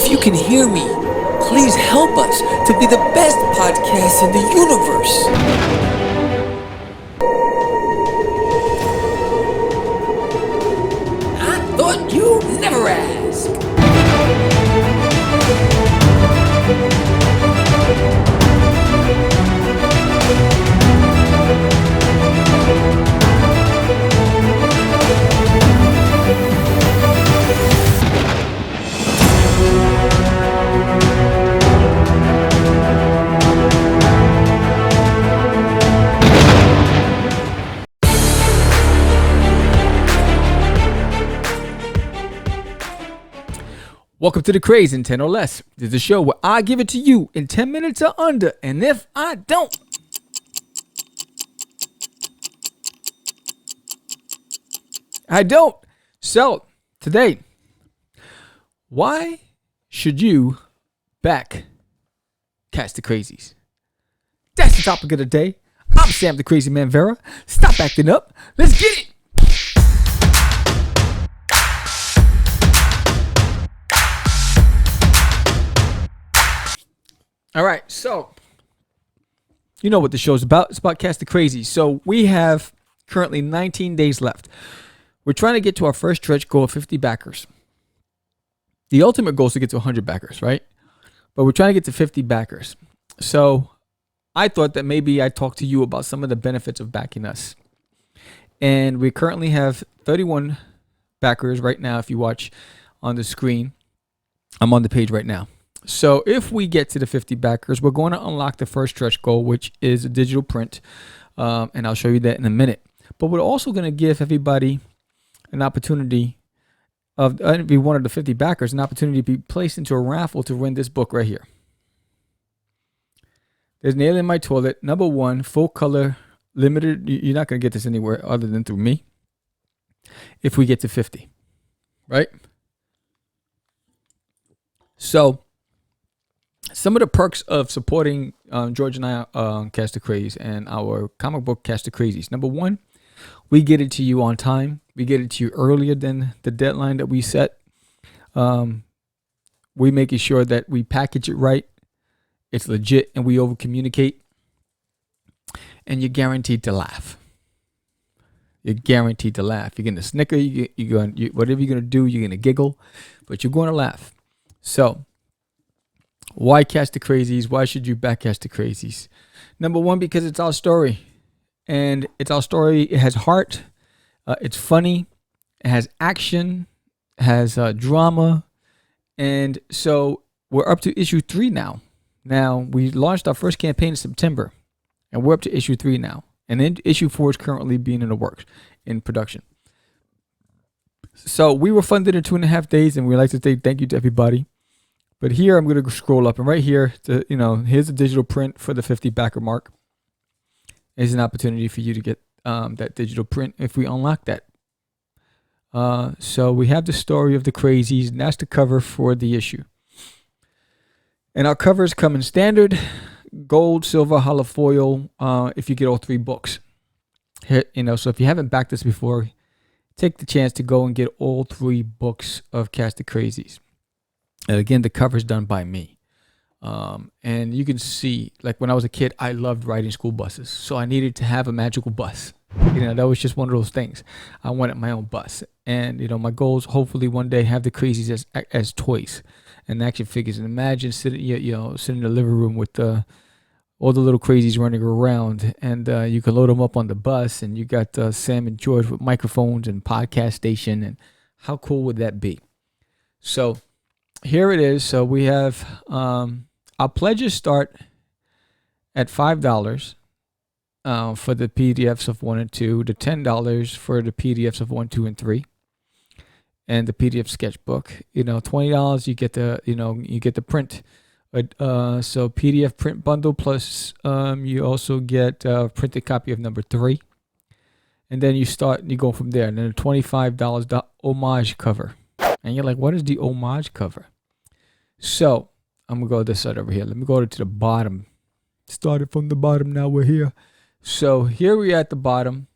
If you can hear me, please help us to be the best podcast in the universe. I thought you'd never ask. Welcome to the Craze in 10 or less. This is a show where I give it to you in 10 minutes or under, and if I don't, I don't. So, today, why should you back Catch the Crazies? That's the topic of the day. I'm Sam the Crazy Man Vera. Stop acting up. Let's get it. All right, so you know what the show's about. It's about Catch the Crazies. So we have currently 19 days left. We're trying to get to our first stretch goal of 50 backers. The ultimate goal is to get to 100 backers, right? But we're trying to get to 50 backers. So I thought that maybe I'd talk to you about some of the benefits of backing us. And we currently have 31 backers right now. If you watch on the screen, I'm on the page right now. So if we get to the 50 backers, we're going to unlock the first stretch goal, which is a digital print. And I'll show you that in a minute. But we're also going to give everybody an opportunity of every one of the 50 backers, an opportunity to be placed into a raffle to win this book right here. There's Nail in My Toilet, #1, full color, limited. You're not going to get this anywhere other than through me. If we get to 50, right? So some of the perks of supporting George and I on Catch the Craze and our comic book Catch the Crazies. #1, we get it to you on time. We get it to you earlier than the deadline that we set. We making sure that we package it right. It's legit, and we over communicate. And you're guaranteed to laugh. You're guaranteed to laugh. You're gonna snicker. Whatever you're gonna do, you're gonna giggle, but you're going to laugh. So, why Catch the Crazies? Why should you back Catch the Crazies? #1, because it's our story. And it's our story. It has heart. It's funny. It has action. It has drama. And so we're up to issue 3 now. Now, we launched our first campaign in September. And we're up to issue 3 now. And then issue 4 is currently being in the works, in production. So we were funded in 2.5 days. And we'd like to say thank you to everybody. But here I'm going to scroll up, and right here, here's a digital print for the 50 backer mark. There's an opportunity for you to get that digital print if we unlock that. So we have the story of the Crazies, and that's the cover for the issue. And our covers come in standard, gold, silver, hollow foil. If you get all 3 books, so if you haven't backed this before, take the chance to go and get all 3 books of Catch the Crazies. And again, the cover is done by me. And you can see, like when I was a kid, I loved riding school buses. So I needed to have a magical bus. That was just one of those things. I wanted my own bus. And, my goal is hopefully one day have the Crazies as toys and action figures. And imagine sitting in the living room with all the little Crazies running around. And you can load them up on the bus. And you got Sam and George with microphones and podcast station. And how cool would that be? So here it is. So we have our pledges start at $5 for the PDFs of 1 and 2, the $10 for the PDFs of 1, 2, and 3, and the PDF sketchbook. $20 you get the print. So PDF print bundle plus you also get a printed copy of number 3, and then you go from there. And then a $25 the homage cover. And you're like, what is the homage cover? So I'm going to go this side over here. Let me go to the bottom. Started from the bottom. Now we're here. So here we are at the bottom.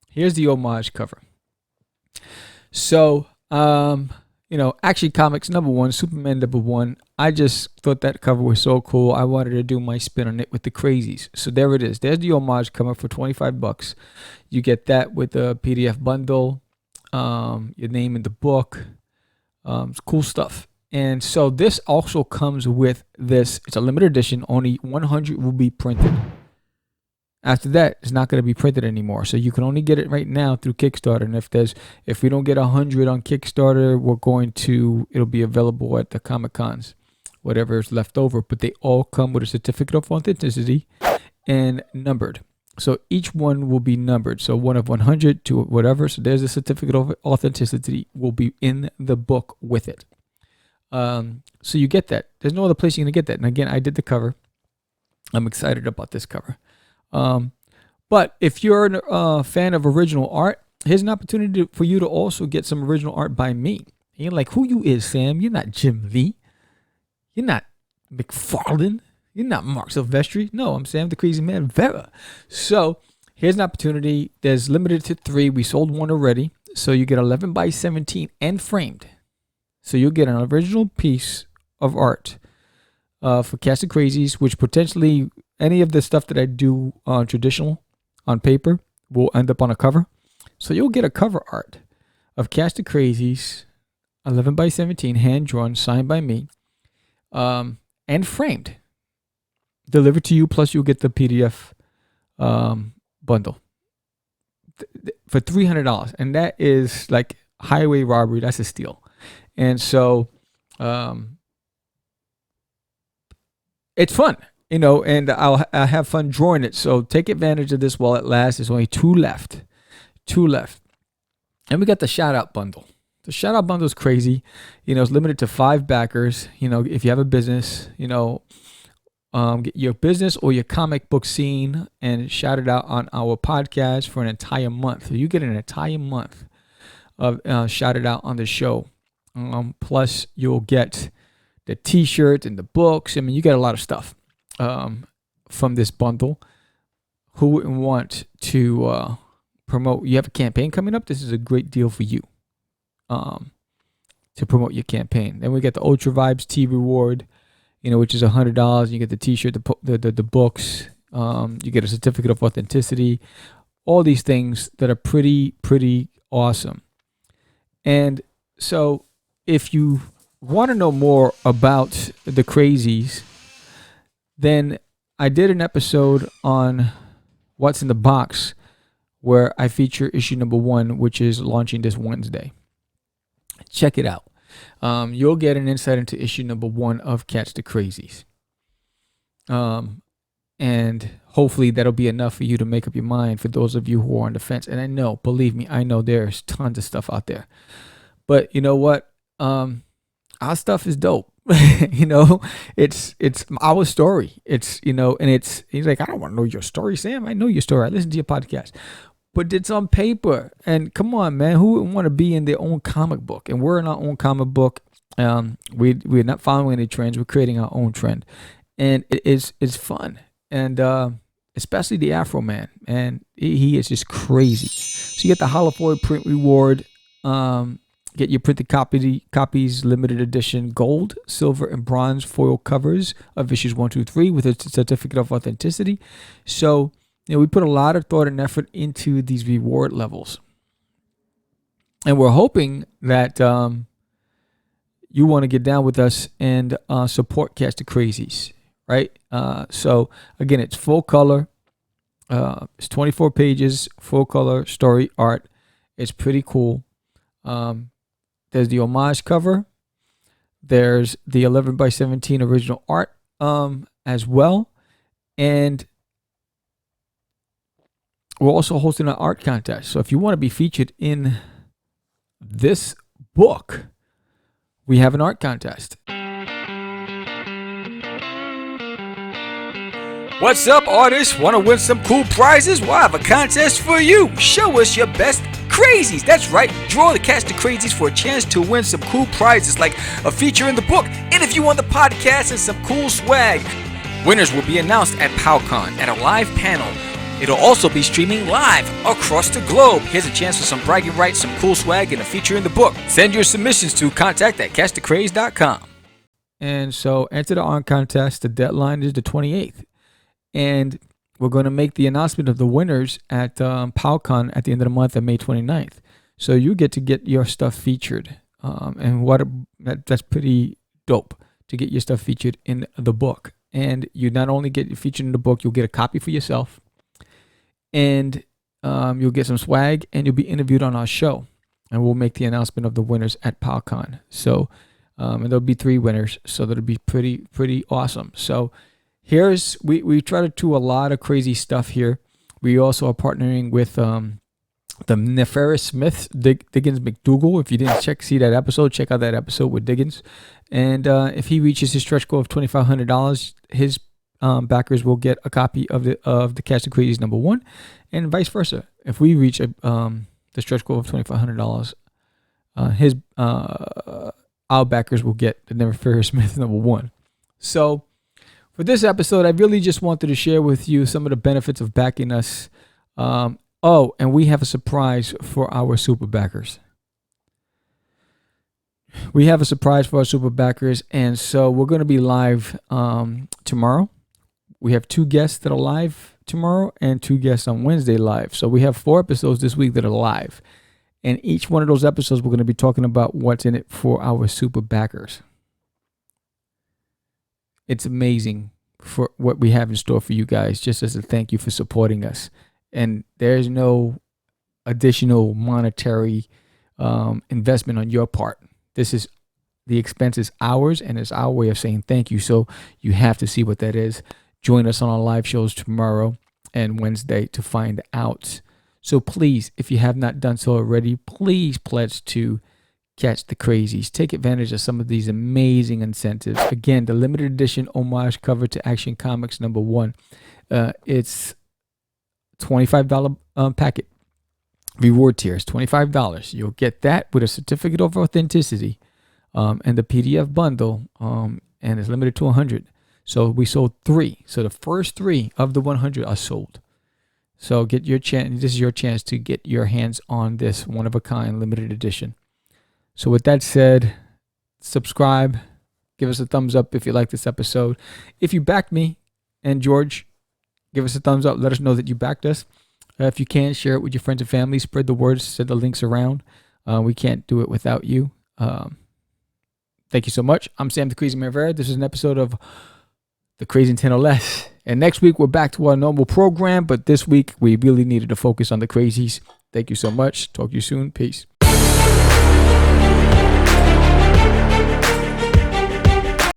Here's the homage cover. So Action Comics #1, Superman #1. I just thought that cover was so cool. I wanted to do my spin on it with the Crazees. So there it is. There's the homage cover for $25. You get that with a PDF bundle, your name in the book. It's cool stuff. And so this also comes with this. It's a limited edition. Only 100 will be printed. After that, it's not going to be printed anymore. So you can only get it right now through Kickstarter. And if we don't get 100 on Kickstarter, it'll be available at the Comic Cons, whatever is left over. But they all come with a certificate of authenticity and numbered. So each one will be numbered. So 1 of 100 to whatever. So there's a certificate of authenticity will be in the book with it. So you get that. There's no other place you're going to get that. And again, I did the cover. I'm excited about this cover. But if you're a fan of original art, here's an opportunity for you to also get some original art by me. And you're like, who you is, Sam? You're not Jim Lee. You're not McFarlane. You're not Mark Silvestri. No, I'm Sam the Crazy Man Vera. So here's an opportunity. There's limited to 3. We sold 1 already. So you get 11 by 17 and framed. So you'll get an original piece of art for Cast of Crazees, which potentially any of the stuff that I do traditional on paper will end up on a cover. So you'll get a cover art of Cast of Crazees, 11 by 17, hand drawn, signed by me, and framed, delivered to you. Plus you'll get the PDF bundle for $300, and that is like highway robbery. That's a steal. And so it's fun. And I'll have fun drawing it. So take advantage of this while it lasts. There's only 2 left. 2 left. And we got the shout out bundle. The shout out bundle is crazy. It's limited to 5 backers. If you have a business, get your business or your comic book scene and shout it out on our podcast for an entire month. So you get an entire month of shout it out on the show. Plus you'll get the t-shirts and the books. I mean, you get a lot of stuff. From this bundle. Who wouldn't want to promote? You have a campaign coming up. This is a great deal for you to promote your campaign. Then we get the Ultra Vibes Tea Reward, which is $100. You get the t-shirt, the books. You get a certificate of authenticity. All these things that are pretty awesome. And so if you want to know more about the Crazees, then I did an episode on What's in the Box where I feature issue #1, which is launching this Wednesday. Check it out. You'll get an insight into issue #1 of Catch the Crazees. And hopefully that'll be enough for you to make up your mind for those of you who are on the fence. And I know, believe me, I know there's tons of stuff out there. But you know what? Our stuff is dope. It's our story. It's and he's like, I don't want to know your story, Sam. I know your story. I listen to your podcast. But it's on paper. And come on, man, who wouldn't want to be in their own comic book? And we're in our own comic book. We're not following any trends. We're creating our own trend. And it's fun. And especially the Afro Man. And he is just crazy. So you get the holofoil print reward. Get your printed copies, limited edition gold, silver, and bronze foil covers of issues 1, 2, 3 with a certificate of authenticity. So, we put a lot of thought and effort into these reward levels. And we're hoping that you want to get down with us and support Catch the Crazees, right? So, again, it's full color. It's 24 pages, full color story art. It's pretty cool. There's the homage cover. There's the 11 by 17 original art as well. And we're also hosting an art contest. So if you want to be featured in this book, we have an art contest. What's up, artists? Want to win some cool prizes? Well, I have a contest for you. Show us your best Crazees. That's right. Draw the Catch the Crazees for a chance to win some cool prizes like a feature in the book, interview on the podcast, and some cool swag. Winners will be announced at PowCon at a live panel It'll also be streaming live across the globe. Here's a chance for some bragging rights, some cool swag, and a feature in the book. Send your submissions to contact@catchthecraze.com. And so enter the on contest. The deadline is the 28th. And we're going to make the announcement of the winners at PowCon at the end of the month on May 29th. So you get to get your stuff featured. That's pretty dope to get your stuff featured in the book. And you not only get featured in the book, you'll get a copy for yourself. And you'll get some swag, and you'll be interviewed on our show. And we'll make the announcement of the winners at PowCon. So, and there'll be 3 winners. So that'll be pretty awesome. So we try to do a lot of crazy stuff here. We also are partnering with the Nefarious Smith, Diggins McDougal. If you didn't see that episode, check out that episode with Diggins. And if he reaches his stretch goal of $2,500, his backers will get a copy of the Catch the Crazies #1, and vice versa. If we reach the stretch goal of $2,500, our backers will get the Nefarious Smith #1. So for this episode, I really just wanted to share with you some of the benefits of backing us. And we have a surprise for our super backers. We have a surprise for our super backers, and so we're going to be live tomorrow. We have 2 guests that are live tomorrow and 2 guests on Wednesday live. So we have 4 episodes this week that are live. And each one of those episodes, we're going to be talking about what's in it for our super backers. It's amazing for what we have in store for you guys, just as a thank you for supporting us. And there's no additional monetary investment on your part. This is the expense is ours, and it's our way of saying thank you. So you have to see what that is. Join us on our live shows tomorrow and Wednesday to find out. So please, if you have not done so already, please pledge to Catch the Crazies. Take advantage of some of these amazing incentives. Again, the limited edition homage cover to Action Comics #1. It's $25 packet. Reward tiers, $25. You'll get that with a certificate of authenticity and the PDF bundle, and it's limited to 100. So we sold 3. So the first 3 of the 100 are sold. So get your chance. This is your chance to get your hands on this one-of-a-kind limited edition. So with that said, subscribe. Give us a thumbs up if you like this episode. If you backed me and George, give us a thumbs up. Let us know that you backed us. If you can, share it with your friends and family. Spread the word. Send the links around. We can't do it without you. Thank you so much. I'm Sam the Crazy Man Rivera. This is an episode of The Crazy 10 or Less. And next week, we're back to our normal program. But this week, we really needed to focus on the crazies. Thank you so much. Talk to you soon. Peace.